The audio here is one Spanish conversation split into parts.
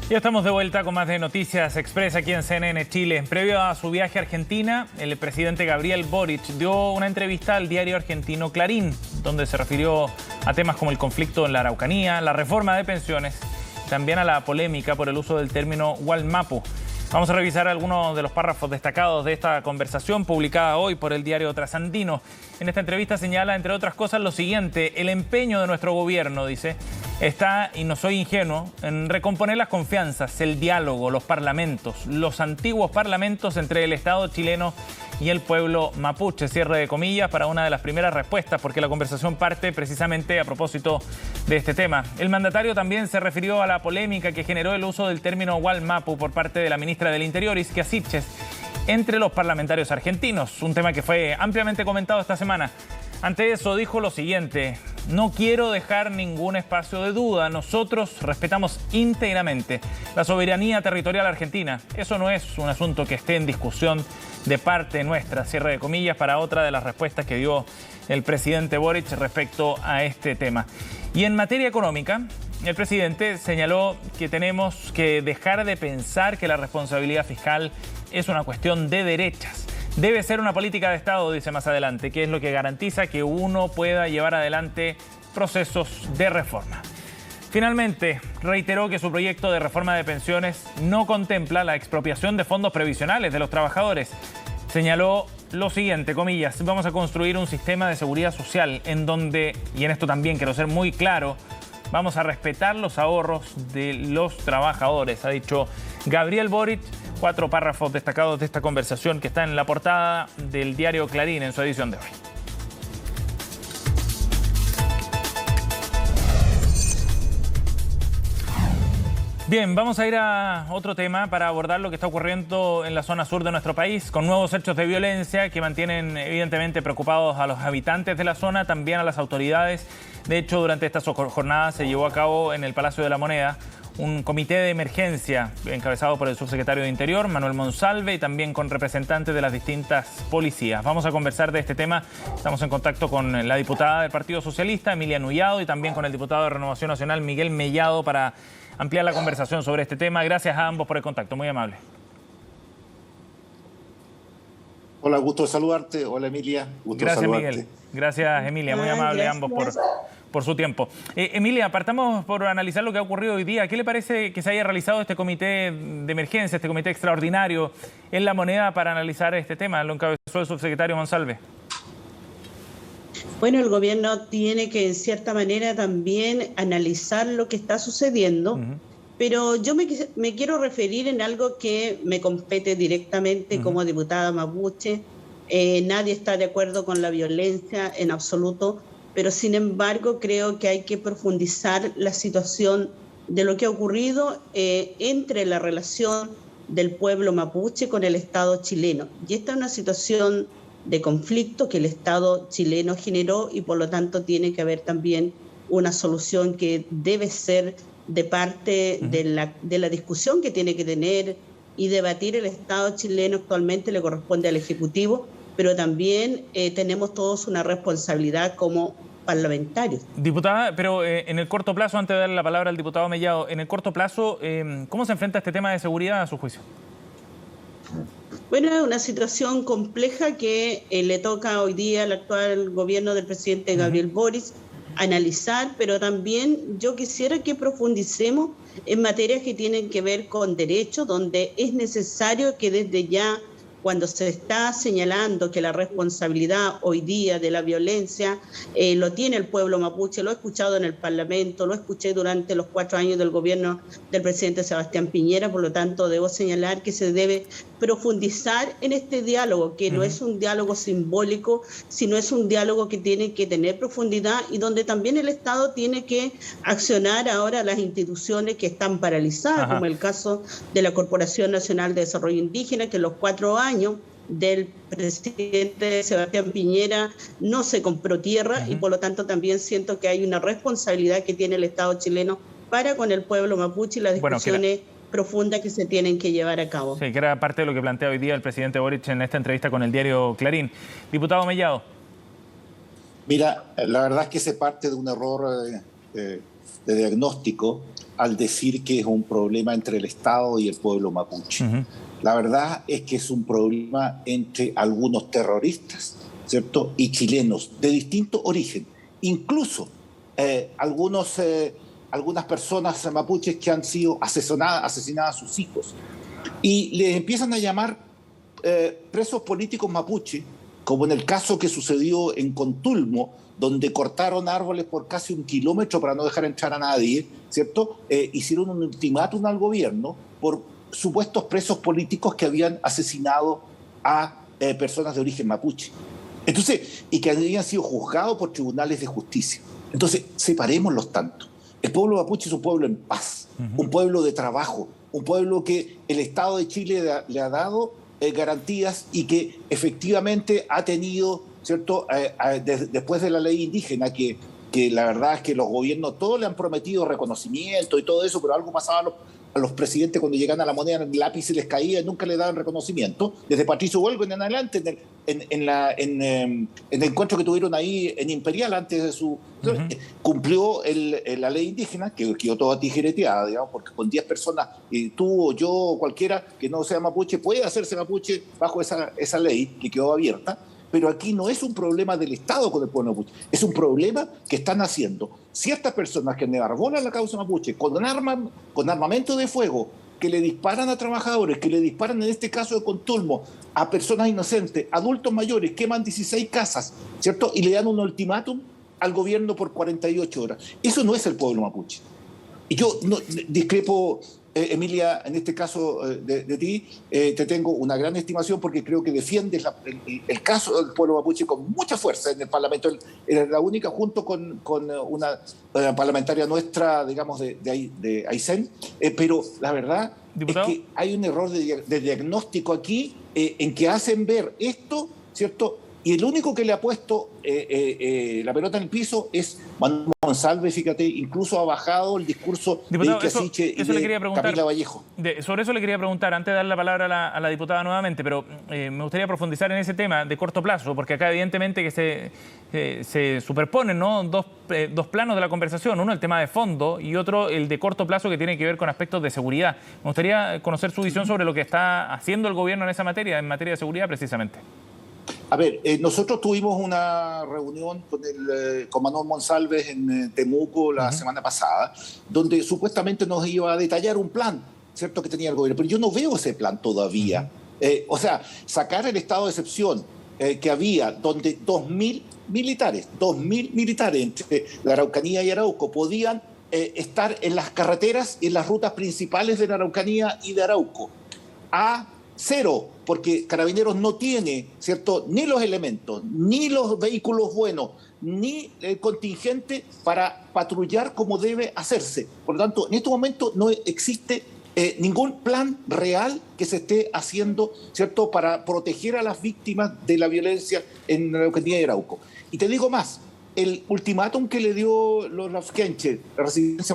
Ya estamos de vuelta con más de Noticias Express aquí en CNN Chile. Previo a su viaje a Argentina, el presidente Gabriel Boric dio una entrevista al diario argentino Clarín, donde se refirió a temas como el conflicto en la Araucanía, la reforma de pensiones, también a la polémica por el uso del término Wallmapu. Vamos a revisar algunos de los párrafos destacados de esta conversación publicada hoy por el diario Trasandino. En esta entrevista señala, entre otras cosas, lo siguiente: el empeño de nuestro gobierno, dice, está, y no soy ingenuo, en recomponer las confianzas, el diálogo, los parlamentos, los antiguos parlamentos entre el Estado chileno y el pueblo mapuche. Cierre de comillas para una de las primeras respuestas, porque la conversación parte precisamente a propósito de este tema. El mandatario también se refirió a la polémica que generó el uso del término Wallmapu por parte de la ministra del Interior, Isquia Siches, entre los parlamentarios argentinos, un tema que fue ampliamente comentado esta semana. Ante eso dijo lo siguiente: no quiero dejar ningún espacio de duda. Nosotros respetamos íntegramente la soberanía territorial argentina. Eso no es un asunto que esté en discusión de parte nuestra. Cierre de comillas para otra de las respuestas que dio el presidente Boric respecto a este tema. Y en materia económica, el presidente señaló que tenemos que dejar de pensar que la responsabilidad fiscal es una cuestión de derechas. Debe ser una política de Estado, dice más adelante, que es lo que garantiza que uno pueda llevar adelante procesos de reforma. Finalmente, reiteró que su proyecto de reforma de pensiones no contempla la expropiación de fondos previsionales de los trabajadores. Señaló lo siguiente, comillas: vamos a construir un sistema de seguridad social en donde, y en esto también quiero ser muy claro, vamos a respetar los ahorros de los trabajadores, ha dicho Gabriel Boric. 4 párrafos destacados de esta conversación que está en la portada del diario Clarín en su edición de hoy. Bien, vamos a ir a otro tema para abordar lo que está ocurriendo en la zona sur de nuestro país, con nuevos hechos de violencia que mantienen evidentemente preocupados a los habitantes de la zona, también a las autoridades. De hecho, durante estas jornadas se llevó a cabo en el Palacio de la Moneda un comité de emergencia encabezado por el subsecretario de Interior, Manuel Monsalve, y también con representantes de las distintas policías. Vamos a conversar de este tema. Estamos en contacto con la diputada del Partido Socialista, Emilia Nullado, y también con el diputado de Renovación Nacional, Miguel Mellado, para ampliar la conversación sobre este tema. Gracias a ambos por el contacto, muy amable. Hola, gusto de saludarte. Hola, Emilia. Gusto de saludarte. Gracias, Miguel. Gracias, Emilia. Muy amable ambos por su tiempo. Emilia, partamos por analizar lo que ha ocurrido hoy día. ¿Qué le parece que se haya realizado este comité de emergencia, este comité extraordinario en La Moneda para analizar este tema? Lo encabezó el subsecretario Monsalve. Bueno, el gobierno tiene que, en cierta manera, también analizar lo que está sucediendo, pero yo me quiero referir en algo que me compete directamente como diputada mapuche. Nadie está de acuerdo con la violencia en absoluto, pero sin embargo creo que hay que profundizar la situación de lo que ha ocurrido entre la relación del pueblo mapuche con el Estado chileno. Y esta es una situación de conflicto que el Estado chileno generó y por lo tanto tiene que haber también una solución que debe ser de parte de la discusión que tiene que tener y debatir el Estado chileno. Actualmente le corresponde al Ejecutivo, pero también tenemos todos una responsabilidad como parlamentarios. Diputada, pero en el corto plazo, antes de darle la palabra al diputado Mellado, en el corto plazo, ¿cómo se enfrenta este tema de seguridad a su juicio? Bueno, es una situación compleja que le toca hoy día al actual gobierno del presidente Gabriel Boric analizar, pero también yo quisiera que profundicemos en materias que tienen que ver con derechos, donde es necesario que desde ya, cuando se está señalando que la responsabilidad hoy día de la violencia lo tiene el pueblo mapuche, lo he escuchado en el Parlamento, lo escuché durante los 4 años del gobierno del presidente Sebastián Piñera, por lo tanto debo señalar que se debe profundizar en este diálogo, que no es un diálogo simbólico, sino es un diálogo que tiene que tener profundidad y donde también el Estado tiene que accionar ahora las instituciones que están paralizadas, como el caso de la Corporación Nacional de Desarrollo Indígena, que en los 4 años del presidente Sebastián Piñera no se compró tierra y por lo tanto también siento que hay una responsabilidad que tiene el Estado chileno para con el pueblo mapuche y las discusiones profundas que se tienen que llevar a cabo. Sí, que era parte de lo que plantea hoy día el presidente Boric en esta entrevista con el diario Clarín. Diputado Mellado. Mira, la verdad es que se parte de un error de diagnóstico al decir que es un problema entre el Estado y el pueblo mapuche. La verdad es que es un problema entre algunos terroristas, ¿cierto?, y chilenos de distinto origen. Incluso algunas personas mapuches que han sido asesinadas a sus hijos. Y les empiezan a llamar presos políticos mapuche, como en el caso que sucedió en Contulmo, donde cortaron árboles por casi 1 kilómetro para no dejar entrar a nadie, ¿cierto? Hicieron un ultimátum al gobierno por supuestos presos políticos que habían asesinado a personas de origen mapuche. Entonces, y que habían sido juzgados por tribunales de justicia. Entonces, separémoslos tanto. El pueblo mapuche es un pueblo en paz, un pueblo de trabajo, un pueblo que el Estado de Chile le ha dado garantías y que efectivamente ha tenido, ¿cierto?, después de la ley indígena, que la verdad es que los gobiernos todos le han prometido reconocimiento y todo eso, pero algo pasaba a los presidentes cuando llegaban a la moneda, el lápiz se les caía y nunca le daban reconocimiento. Desde Patricio Huelgo en adelante, en el encuentro que tuvieron ahí en Imperial antes de su... cumplió la ley indígena, que quedó toda tijereteada, digamos, porque con 10 personas, tú o yo, cualquiera que no sea mapuche, puede hacerse mapuche bajo esa ley que quedó abierta. Pero aquí no es un problema del Estado con el pueblo mapuche, es un problema que están haciendo ciertas personas que enarbolan la causa mapuche con armamento de fuego, que le disparan a trabajadores, que le disparan en este caso de Contulmo a personas inocentes, adultos mayores, queman 16 casas, ¿cierto? Y le dan un ultimátum al gobierno por 48 horas. Eso no es el pueblo mapuche. Y yo discrepo, Emilia, en este caso de ti, te tengo una gran estimación porque creo que defiendes el caso del pueblo mapuche con mucha fuerza en el Parlamento. Eres la única, junto con una parlamentaria nuestra, digamos, de Aysén, pero la verdad, ¿diputado?, es que hay un error de diagnóstico aquí en que hacen ver esto, ¿cierto?, y el único que le ha puesto la pelota en el piso es Manuel Monsalve, fíjate, incluso ha bajado el discurso, diputado, de Icasiche y de Camila Vallejo. Sobre eso le quería preguntar, antes de dar la palabra a la diputada nuevamente, pero me gustaría profundizar en ese tema de corto plazo, porque acá evidentemente que se superponen, ¿no?, dos planos de la conversación, uno el tema de fondo y otro el de corto plazo que tiene que ver con aspectos de seguridad. Me gustaría conocer su visión sobre lo que está haciendo el gobierno en esa materia, en materia de seguridad precisamente. A ver, nosotros tuvimos una reunión con Manuel Monsalve en Temuco la semana pasada, donde supuestamente nos iba a detallar un plan, ¿cierto?, que tenía el gobierno, pero yo no veo ese plan todavía. O sea, sacar el estado de excepción que había, donde 2.000 militares entre la Araucanía y Arauco podían estar en las carreteras y en las rutas principales de la Araucanía y de Arauco, a cero, porque Carabineros no tiene, ¿cierto?, ni los elementos, ni los vehículos buenos, ni el contingente para patrullar como debe hacerse. Por lo tanto, en este momento no existe ningún plan real que se esté haciendo, ¿cierto?, para proteger a las víctimas de la violencia en la Araucanía y Arauco. Y te digo más, el ultimátum que le dio los Lafkenche, la residencia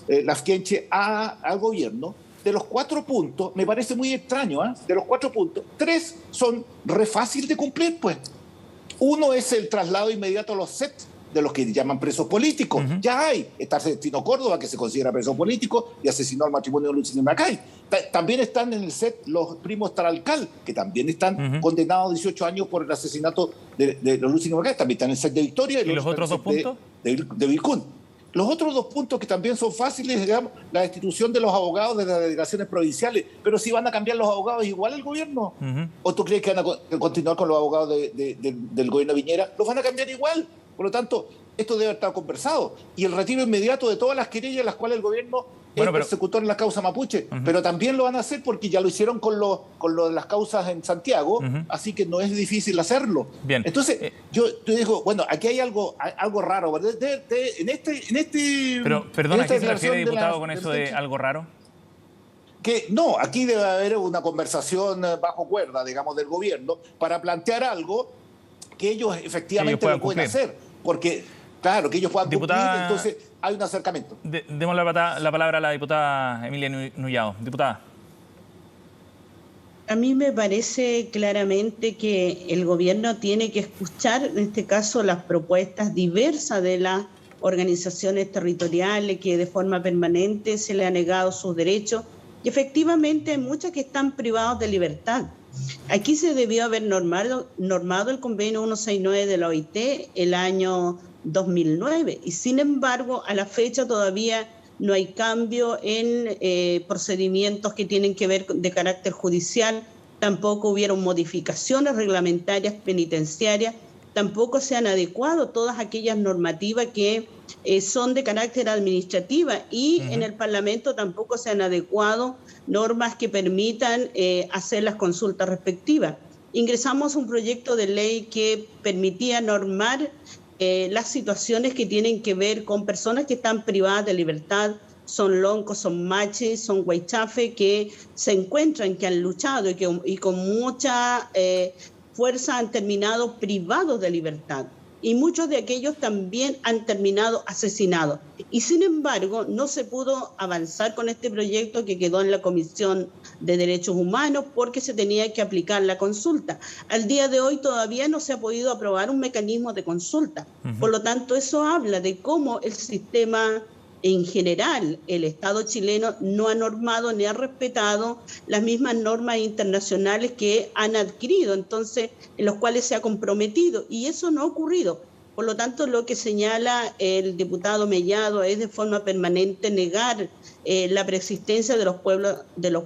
Lafkenche al gobierno, de los 4 puntos, me parece muy extraño, de los 4 puntos, 3 son re fácil de cumplir, pues. Uno es el traslado inmediato a los SET, de los que llaman presos políticos. Ya hay. Está Celestino Córdoba, que se considera preso político y asesinó al matrimonio de Lucinda Macay. También están en el SET los primos Taralcal, que también están condenados a 18 años por el asesinato de Lucinda Macay. También están en el SET de Victoria. ¿Y los otros 2 puntos? De Vilcún. Los otros 2 puntos que también son fáciles, digamos, la destitución de los abogados de las delegaciones provinciales. Pero si van a cambiar los abogados igual el gobierno. ¿O tú crees que van a continuar con los abogados del gobierno de Piñera? Los van a cambiar igual. Por lo tanto, esto debe estar conversado. Y el retiro inmediato de todas las querellas en las cuales el gobierno es persecutor en la causa mapuche. Pero también lo van a hacer porque ya lo hicieron con lo de las causas en Santiago, así que no es difícil hacerlo. Bien. Entonces, yo te digo, bueno, aquí hay algo raro, ¿verdad? Pero, perdona, ¿a qué se refiere, diputado, con eso de algo raro? Que no, aquí debe haber una conversación bajo cuerda, digamos, del gobierno para plantear algo que ellos efectivamente lo pueden hacer. Porque, claro, que ellos puedan cumplir, entonces hay un acercamiento. Demos la palabra a la diputada Emilia Nullado. Diputada. A mí me parece claramente que el gobierno tiene que escuchar, en este caso, las propuestas diversas de la organizaciones territoriales que de forma permanente se les ha negado sus derechos, y efectivamente hay muchas que están privados de libertad. Aquí se debió haber normado el convenio 169 de la OIT el año 2009, y sin embargo a la fecha todavía no hay cambio en procedimientos que tienen que ver de carácter judicial, tampoco hubieron modificaciones reglamentarias penitenciarias, tampoco se han adecuado todas aquellas normativas que son de carácter administrativa, y en el Parlamento tampoco se han adecuado normas que permitan hacer las consultas respectivas. Ingresamos un proyecto de ley que permitía normar las situaciones que tienen que ver con personas que están privadas de libertad, son loncos, son maches, son huaychafe, que se encuentran, que han luchado y con mucha fuerza han terminado privados de libertad. Y muchos de aquellos también han terminado asesinados. Y sin embargo, no se pudo avanzar con este proyecto que quedó en la Comisión de Derechos Humanos porque se tenía que aplicar la consulta. Al día de hoy todavía no se ha podido aprobar un mecanismo de consulta. Por lo tanto, eso habla de cómo el sistema en general, el Estado chileno no ha normado ni ha respetado las mismas normas internacionales que han adquirido, entonces, en los cuales se ha comprometido, y eso no ha ocurrido. Por lo tanto, lo que señala el diputado Mellado es de forma permanente negar la preexistencia de los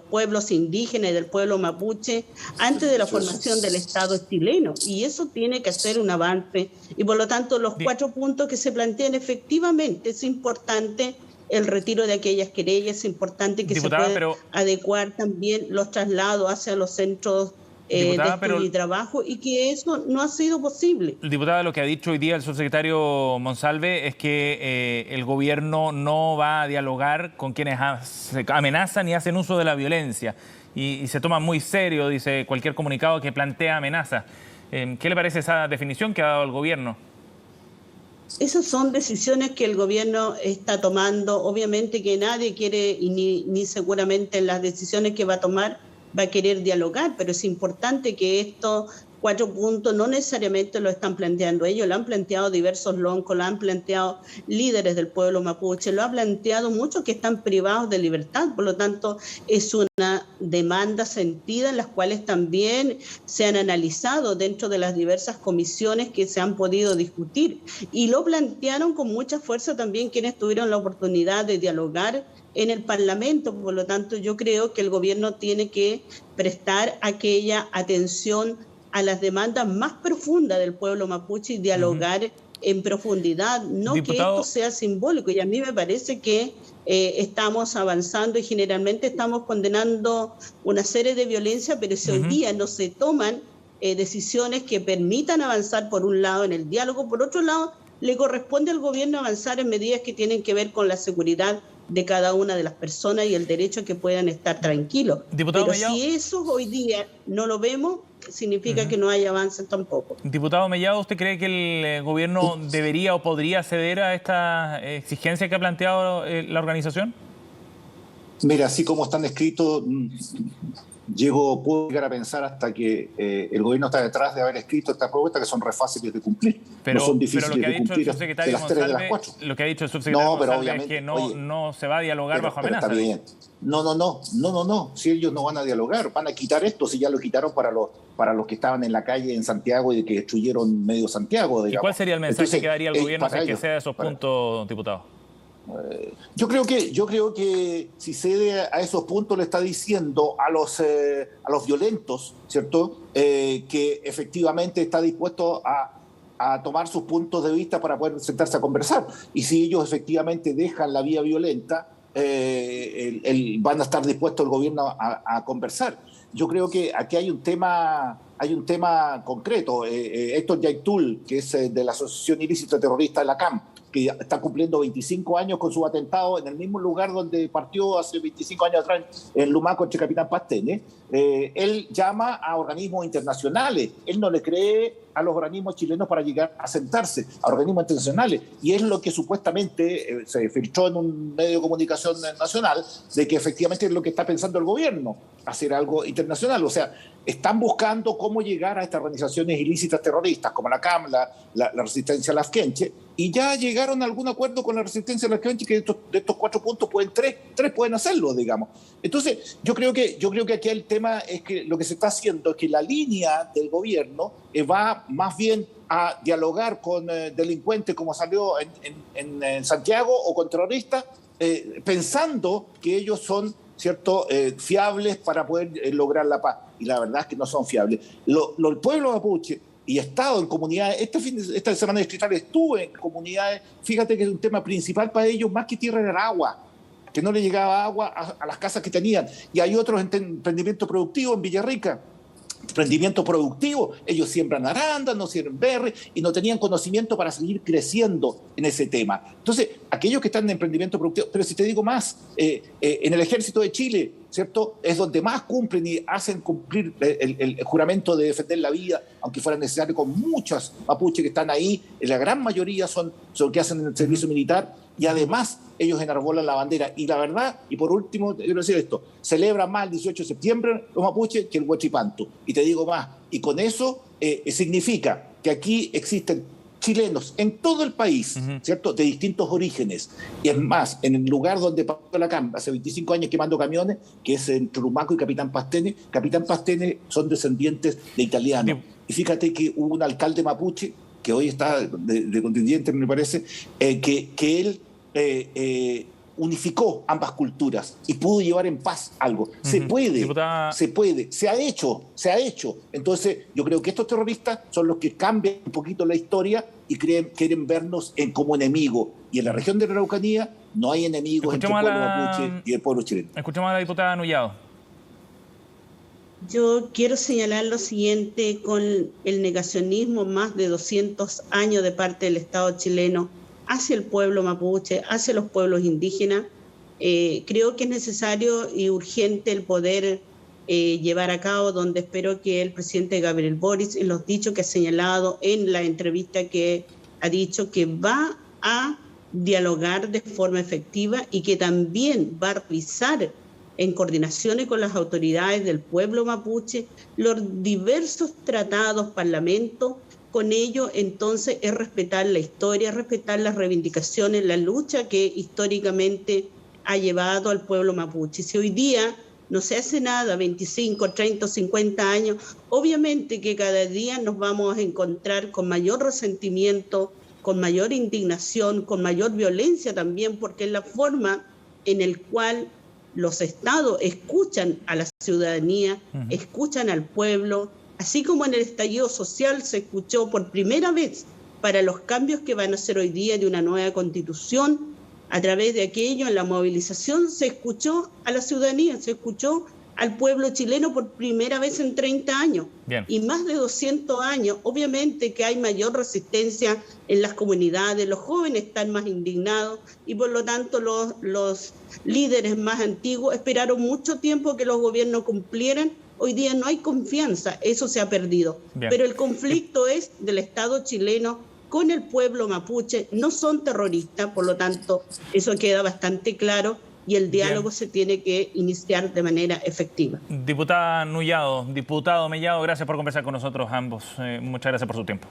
pueblos indígenas y del pueblo mapuche antes de la formación del Estado chileno, y eso tiene que ser un avance, y por lo tanto los 4 puntos que se plantean, efectivamente es importante el retiro de aquellas querellas, es importante que diputada, se pueda adecuar también los traslados hacia los centros de estudio y trabajo, y que eso no ha sido posible. Diputada, lo que ha dicho hoy día el subsecretario Monsalve es que el gobierno no va a dialogar con quienes amenazan y hacen uso de la violencia, y se toma muy serio, dice, cualquier comunicado que plantea amenazas. ¿Qué le parece esa definición que ha dado el gobierno? Esas son decisiones que el gobierno está tomando. Obviamente que nadie quiere, y ni seguramente en las decisiones que va a tomar va a querer dialogar, pero es importante que estos 4 puntos no necesariamente lo están planteando ellos, lo han planteado diversos loncos, lo han planteado líderes del pueblo mapuche, lo han planteado muchos que están privados de libertad. Por lo tanto, es una demanda sentida en las cuales también se han analizado dentro de las diversas comisiones que se han podido discutir, y lo plantearon con mucha fuerza también quienes tuvieron la oportunidad de dialogar en el Parlamento. Por lo tanto, yo creo que el gobierno tiene que prestar aquella atención a las demandas más profundas del pueblo mapuche y dialogar en profundidad, no diputado, que esto sea simbólico. Y a mí me parece que estamos avanzando y generalmente estamos condenando una serie de violencia, pero si hoy día no se toman decisiones que permitan avanzar por un lado en el diálogo, por otro lado le corresponde al gobierno avanzar en medidas que tienen que ver con la seguridad de cada una de las personas y el derecho a que puedan estar tranquilos. Diputado Pero Mellado, si eso hoy día no lo vemos, significa que no hay avances tampoco. Diputado Mellado, ¿usted cree que el gobierno debería o podría ceder a esta exigencia que ha planteado la organización? Mira, así como están escritos, puedo llegar a pensar hasta que el gobierno está detrás de haber escrito estas propuestas que son re fáciles de cumplir. Pero, no son difíciles de cumplir de las 3 de las 4. Lo que ha dicho el subsecretario Monsalve es que no se va a dialogar bajo amenaza. Está bien. No. Si ellos no van a dialogar, van a quitar esto, si ya lo quitaron para los que estaban en la calle en Santiago y que destruyeron medio Santiago. Digamos. ¿Y cuál sería el mensaje que daría el gobierno si es que sea de esos puntos, diputado? Yo creo que si cede a esos puntos le está diciendo a los violentos, ¿cierto? Que efectivamente está dispuesto a tomar sus puntos de vista para poder sentarse a conversar. Y si ellos efectivamente dejan la vía violenta, van a estar dispuestos el gobierno a conversar. Yo creo que aquí hay un tema concreto. Héctor Yaitul, que es de la Asociación Ilícita Terrorista de la CAM, que está cumpliendo 25 años con su atentado en el mismo lugar donde partió hace 25 años atrás, en Lumaco, entre Capitán Pastene. Él llama a organismos internacionales. Él no le cree a los organismos chilenos para llegar a sentarse, a organismos internacionales. Y es lo que supuestamente se filtró en un medio de comunicación nacional, de que efectivamente es lo que está pensando el gobierno, hacer algo internacional. O sea, están buscando cómo llegar a estas organizaciones ilícitas terroristas, como la CAM, la Resistencia Lafkenche, y ya llegaron a algún acuerdo con la resistencia de la gente que de estos 4 puntos pueden tres pueden hacerlo, digamos. Entonces, yo creo que aquí el tema es que lo que se está haciendo es que la línea del gobierno va más bien a dialogar con delincuentes como salió en Santiago o con terroristas, pensando que ellos son, ¿cierto?, fiables para poder lograr la paz. Y la verdad es que no son fiables. El pueblo mapuche, y he estado en comunidades, esta semana distrital estuve en comunidades, fíjate que es un tema principal para ellos, más que tierra era agua, que no le llegaba agua a las casas que tenían. Y hay otros emprendimientos productivos en Villarrica, emprendimiento productivo, ellos siembran arándanos, siembran berries y no tenían conocimiento para seguir creciendo en ese tema. Entonces, aquellos que están en emprendimiento productivo, pero si te digo más, en el Ejército de Chile, ¿cierto?, es donde más cumplen y hacen cumplir el juramento de defender la vida, aunque fuera necesario, con muchos mapuches que están ahí, la gran mayoría son que hacen el servicio militar, y además ellos enarbolan la bandera. Y la verdad, y por último, quiero decir esto, celebran más el 18 de septiembre los mapuches que el Huachipantu. Y te digo más, y con eso significa que aquí existen chilenos en todo el país, ¿cierto?, de distintos orígenes. Y es más, en el lugar donde pasó la CAM, hace 25 años quemando camiones, que es en Churumaco y Capitán Pastene son descendientes de italianos. Y fíjate que hubo un alcalde mapuche, que hoy está de contendiente, me parece, que él unificó ambas culturas y pudo llevar en paz algo. Se puede, se ha hecho. Entonces, yo creo que estos terroristas son los que cambian un poquito la historia y quieren vernos como enemigos. Y en la región de la Araucanía no hay enemigos entre el pueblo mapuche y el pueblo chileno. Escuchamos a la diputada Nullado. Yo quiero señalar lo siguiente: con el negacionismo más de 200 años de parte del Estado chileno hacia el pueblo mapuche, hacia los pueblos indígenas, creo que es necesario y urgente el poder llevar a cabo, donde espero que el presidente Gabriel Boric, en los dichos que ha señalado en la entrevista, que ha dicho que va a dialogar de forma efectiva y que también va a revisar en coordinación con las autoridades del pueblo mapuche los diversos tratados, parlamentos. Con ello, entonces, es respetar la historia, respetar las reivindicaciones, la lucha que históricamente ha llevado al pueblo mapuche. Si hoy día no se hace nada, 25, 30, 50 años, obviamente que cada día nos vamos a encontrar con mayor resentimiento, con mayor indignación, con mayor violencia también, porque es la forma en la cual los estados escuchan a la ciudadanía, escuchan al pueblo. Así como en el estallido social se escuchó por primera vez para los cambios que van a hacer hoy día de una nueva constitución, a través de aquello, en la movilización, se escuchó a la ciudadanía, se escuchó al pueblo chileno por primera vez en 30 años. Bien. Y más de 200 años, obviamente que hay mayor resistencia en las comunidades, los jóvenes están más indignados y por lo tanto los líderes más antiguos esperaron mucho tiempo que los gobiernos cumplieran. Hoy día no hay confianza, eso se ha perdido. Bien. Pero el conflicto es del Estado chileno con el pueblo mapuche, no son terroristas, por lo tanto, eso queda bastante claro y el diálogo se tiene que iniciar de manera efectiva. Diputada Nullado, diputado Mellado, gracias por conversar con nosotros ambos. Muchas gracias por su tiempo.